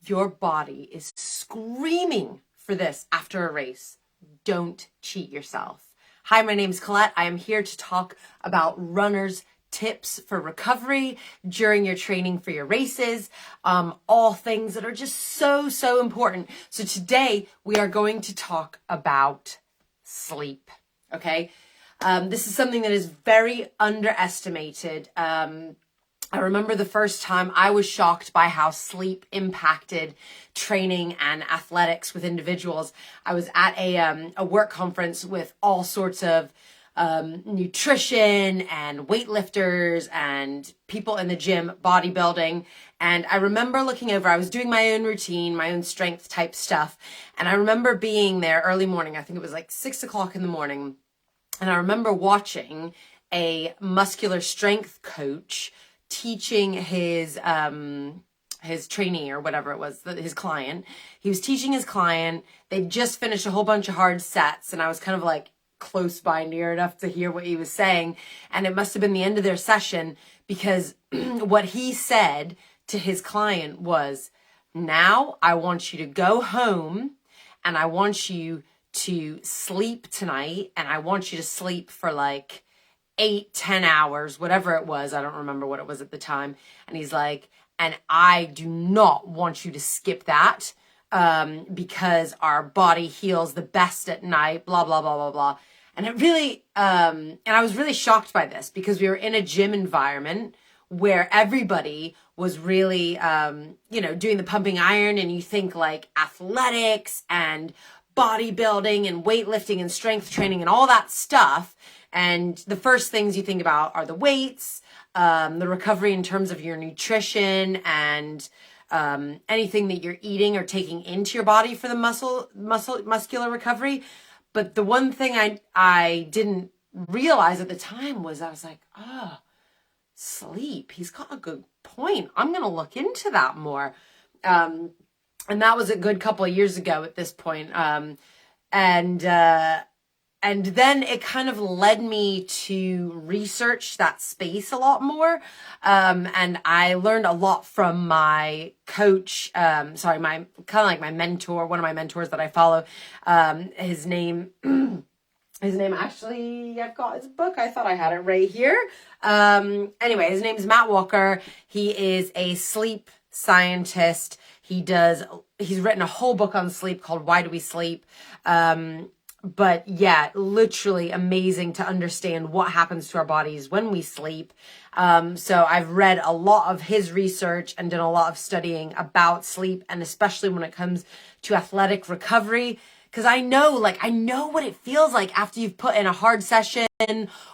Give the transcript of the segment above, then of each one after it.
Your body is screaming for this after a race. Don't cheat yourself. Hi, my name is Colette. I am here to talk about runners' tips for recovery during your training for your races, all things that are just so important. So today we are going to talk about sleep, okay? This is something that is very underestimated. I remember the first time I was shocked by how sleep impacted training and athletics with individuals. I was at a work conference with all sorts of nutrition and weightlifters and people in the gym, bodybuilding. And I remember looking over, I was doing my own routine, my own strength type stuff. And I remember being there early morning. I think it was like 6 o'clock in the morning. And I remember watching a muscular strength coach teaching his trainee or whatever it was, his client. He was teaching his client. They'd just finished a whole bunch of hard sets, and I was kind of like close by, near enough to hear what he was saying. And it must have been the end of their session, because what he said to his client was, now I want you to go home and I want you to sleep tonight, and I want you to sleep for like 8-10 hours, whatever it was. I don't remember what it was at the time. And he's like, and I do not want you to skip that, because our body heals the best at night, blah, blah, blah, blah, blah. And it really, and I was really shocked by this, because we were in a gym environment where everybody was really, doing the pumping iron, and you think like athletics and bodybuilding and weightlifting and strength training and all that stuff. And the first things you think about are the weights, the recovery in terms of your nutrition, and anything that you're eating or taking into your body for the muscular recovery. But the one thing I didn't realize at the time was, I was like, sleep. He's got a good point. I'm going to look into that more. And that was a good couple of years ago at this point. And then it kind of led me to research that space a lot more. And I learned a lot from my coach, my kind of like my mentor, one of my mentors that I follow. His name actually, I've got his book. I thought I had it right here. Anyway, his name is Matt Walker. He is a sleep scientist. He's written a whole book on sleep called Why Do We Sleep? But yeah, literally amazing to understand what happens to our bodies when we sleep. So I've read a lot of his research and done a lot of studying about sleep, and especially when it comes to athletic recovery, because I know what it feels like after you've put in a hard session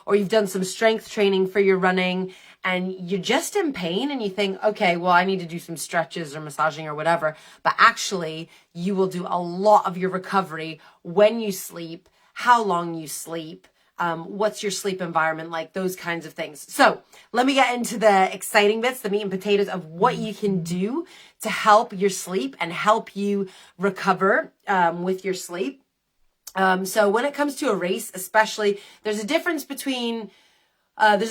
or you've done some strength training for your running, and you're just in pain and you think, okay, well, I need to do some stretches or massaging or whatever. But actually, you will do a lot of your recovery when you sleep, how long you sleep, what's your sleep environment like, those kinds of things. So let me get into the exciting bits, the meat and potatoes of what you can do to help your sleep and help you recover with your sleep. So when it comes to a race, especially, there's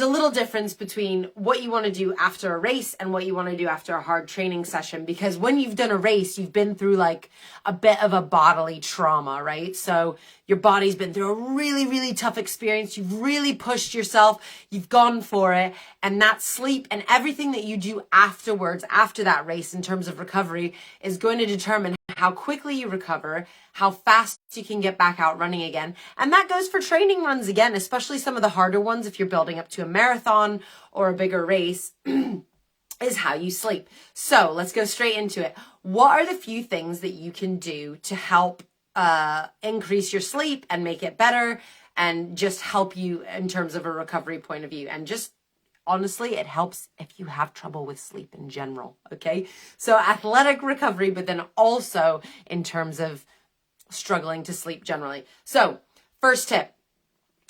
a little difference between what you want to do after a race and what you want to do after a hard training session. Because when you've done a race, you've been through like a bit of a bodily trauma, right? So your body's been through a really, really tough experience. You've really pushed yourself. You've gone for it. And that sleep and everything that you do afterwards, after that race in terms of recovery, is going to determine how quickly you recover, how fast you can get back out running again. And that goes for training runs again, especially some of the harder ones if you're building up to a marathon or a bigger race, is how you sleep. So let's go straight into it. What are the few things that you can do to help increase your sleep and make it better, and just help you in terms of a recovery point of view? And just honestly, it helps if you have trouble with sleep in general, okay? So athletic recovery, but then also in terms of struggling to sleep generally. So first tip,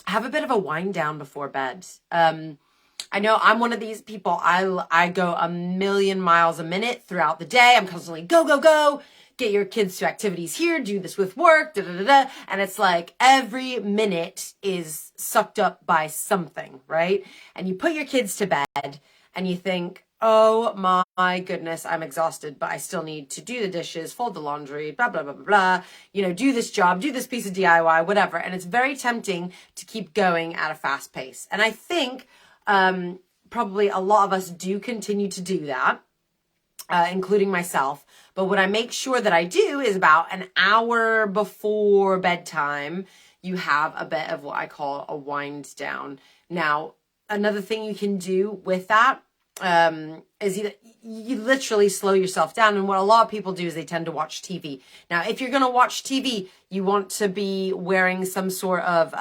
have a bit of a wind down before bed. I know I'm one of these people. I go a million miles a minute throughout the day. I'm constantly go, go, go. Get your kids to activities here, do this with work, da, da, da, da. And it's like every minute is sucked up by something, right? And you put your kids to bed and you think, Oh my goodness, I'm exhausted, but I still need to do the dishes, fold the laundry, blah, blah, blah, blah, blah, do this job, do this piece of DIY, whatever. And it's very tempting to keep going at a fast pace. And I think probably a lot of us do continue to do that, including myself. But what I make sure that I do is about an hour before bedtime, you have a bit of what I call a wind down. Now, another thing you can do with that is you literally slow yourself down. And what a lot of people do is they tend to watch TV. Now, if you're going to watch TV, you want to be wearing some sort of,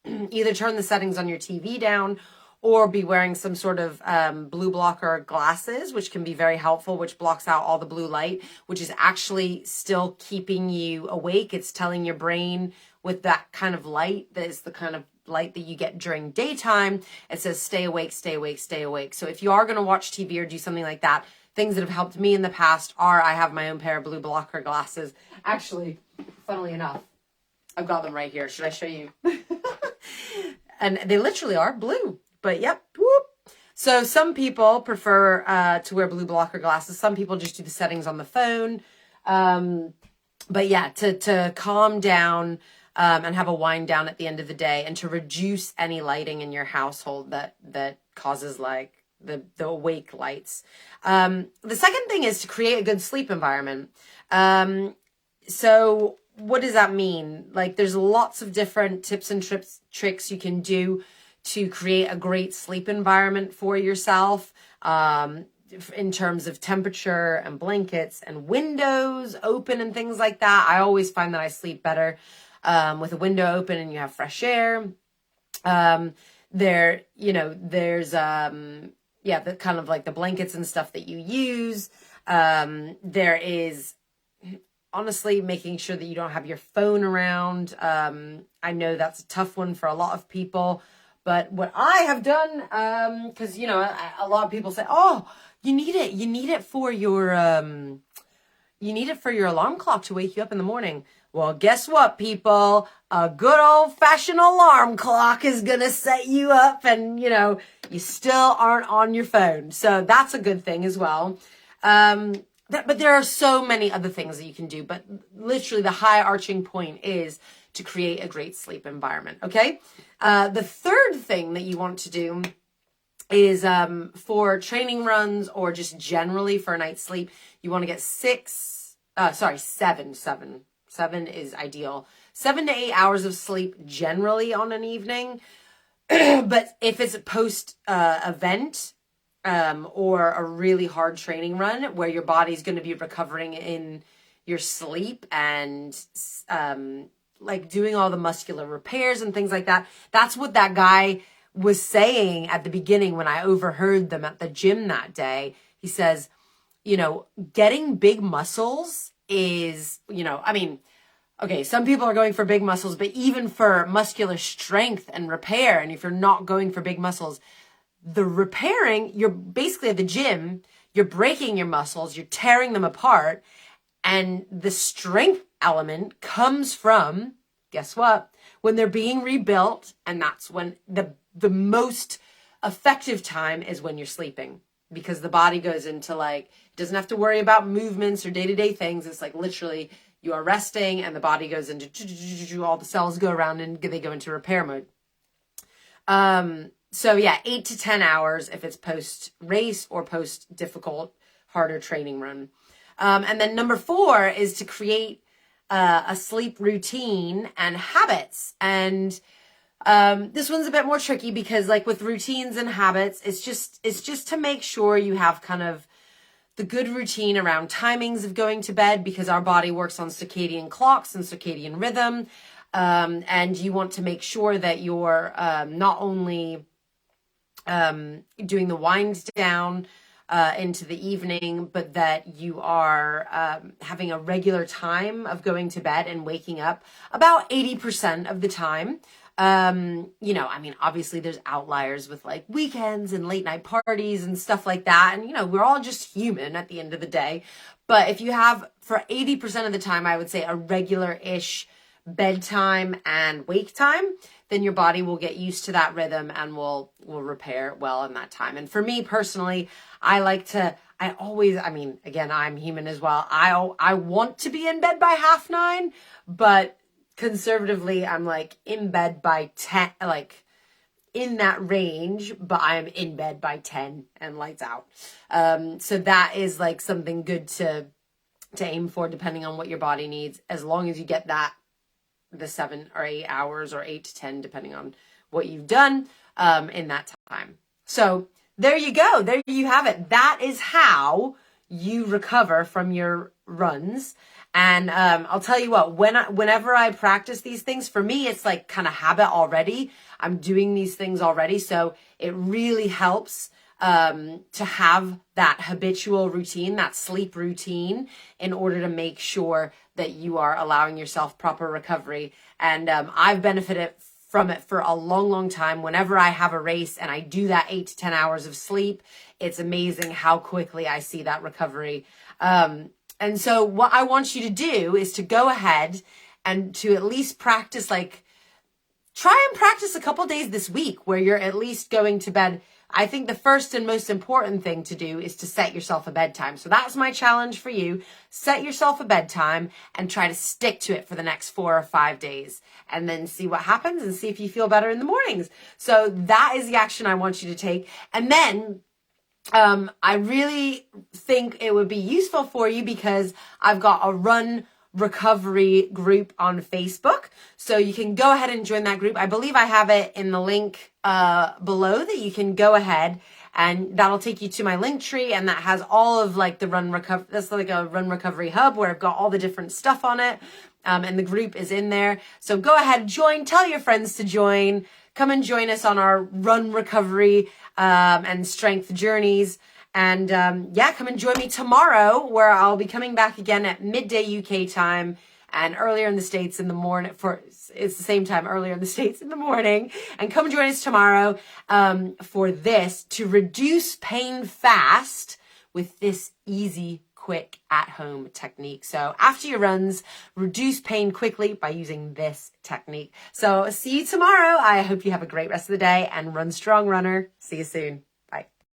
either turn the settings on your TV down or be wearing some sort of blue blocker glasses, which can be very helpful, which blocks out all the blue light, which is actually still keeping you awake. It's telling your brain with that kind of light, that is the kind of light that you get during daytime, it says stay awake, stay awake, stay awake. So if you are going to watch TV or do something like that, things that have helped me in the past are I have my own pair of blue blocker glasses. Actually, funnily enough, I've got them right here. Should I show you? And they literally are blue, but yep. Whoop. So some people prefer to wear blue blocker glasses. Some people just do the settings on the phone. But yeah, to calm down and have a wind down at the end of the day, and to reduce any lighting in your household that causes like the awake lights. The second thing is to create a good sleep environment. So what does that mean? Like, there's lots of different tips and tricks you can do to create a great sleep environment for yourself. In terms of temperature and blankets and windows open and things like that. I always find that I sleep better with a window open and you have fresh air. There's the kind of like the blankets and stuff that you use. There is honestly making sure that you don't have your phone around. I know that's a tough one for a lot of people, but what I have done, because a lot of people say, oh, you need it for your alarm clock to wake you up in the morning. Well, guess what, people? A good old-fashioned alarm clock is gonna set you up, and you still aren't on your phone. So that's a good thing as well. But there are so many other things that you can do, but literally the high arching point is to create a great sleep environment, okay? The third thing that you want to do is for training runs or just generally for a night's sleep, you want to get seven is ideal. 7 to 8 hours of sleep generally on an evening. But if it's a post event or a really hard training run where your body's going to be recovering in your sleep and like doing all the muscular repairs and things like that, that's what that guy was saying at the beginning when I overheard them at the gym that day. He says, getting big muscles is, okay, some people are going for big muscles, but even for muscular strength and repair, and if you're not going for big muscles, the repairing, you're basically at the gym, you're breaking your muscles, you're tearing them apart, and the strength element comes from, guess what? When they're being rebuilt, and that's when the most effective time is when you're sleeping, because the body goes into it doesn't have to worry about movements or day-to-day things. It's like literally you are resting and the body goes into all the cells go around and they go into repair mode. So yeah, 8 to 10 hours if it's post race or post difficult, harder training run. And then number 4 is to create a sleep routine and habits. And this one's a bit more tricky because like with routines and habits, it's just to make sure you have kind of the good routine around timings of going to bed, because our body works on circadian clocks and circadian rhythm. And you want to make sure that you're not only doing the wind down into the evening, but that you are having a regular time of going to bed and waking up about 80% of the time. Obviously there's outliers with like weekends and late night parties and stuff like that. And, we're all just human at the end of the day. But if you have, for 80% of the time, I would say a regular-ish bedtime and wake time, then your body will get used to that rhythm and will repair well in that time. And for me personally, I mean, again, I'm human as well. I want to be in bed by 9:30, but conservatively, I'm like in bed by 10, like in that range, but I'm in bed by 10 and lights out. So that is like something good to aim for, depending on what your body needs, as long as you get the 7 or 8 hours, or 8 to 10, depending on what you've done in that time. So there you go. There you have it. That is how you recover from your runs. And I'll tell you what, whenever I practice these things, for me, it's like kind of habit already. I'm doing these things already. So it really helps to have that habitual routine, that sleep routine, in order to make sure that you are allowing yourself proper recovery. And I've benefited from it for a long, long time. Whenever I have a race and I do that 8 to 10 hours of sleep, it's amazing how quickly I see that recovery. And so what I want you to do is to go ahead and to at least practice, try and practice a couple days this week where you're at least going to bed. I think the first and most important thing to do is to set yourself a bedtime. So that's my challenge for you. Set yourself a bedtime and try to stick to it for the next 4 or 5 days, and then see what happens and see if you feel better in the mornings. So that is the action I want you to take. And then I really think it would be useful for you because I've got a run recovery group on Facebook. So you can go ahead and join that group. I believe I have it in the link below, that you can go ahead and that'll take you to my link tree, and that has all of the run recovery. That's like a run recovery hub where I've got all the different stuff on it. And the group is in there. So go ahead, join, tell your friends to join. Come and join us on our run recovery and strength journeys. And come and join me tomorrow, where I'll be coming back again at midday UK time and earlier in the States in the morning. It's the same time, earlier in the States in the morning. And come join us tomorrow for this, to reduce pain fast with this easy, quick at-home technique. So after your runs, reduce pain quickly by using this technique. So see you tomorrow. I hope you have a great rest of the day, and run strong, runner. See you soon.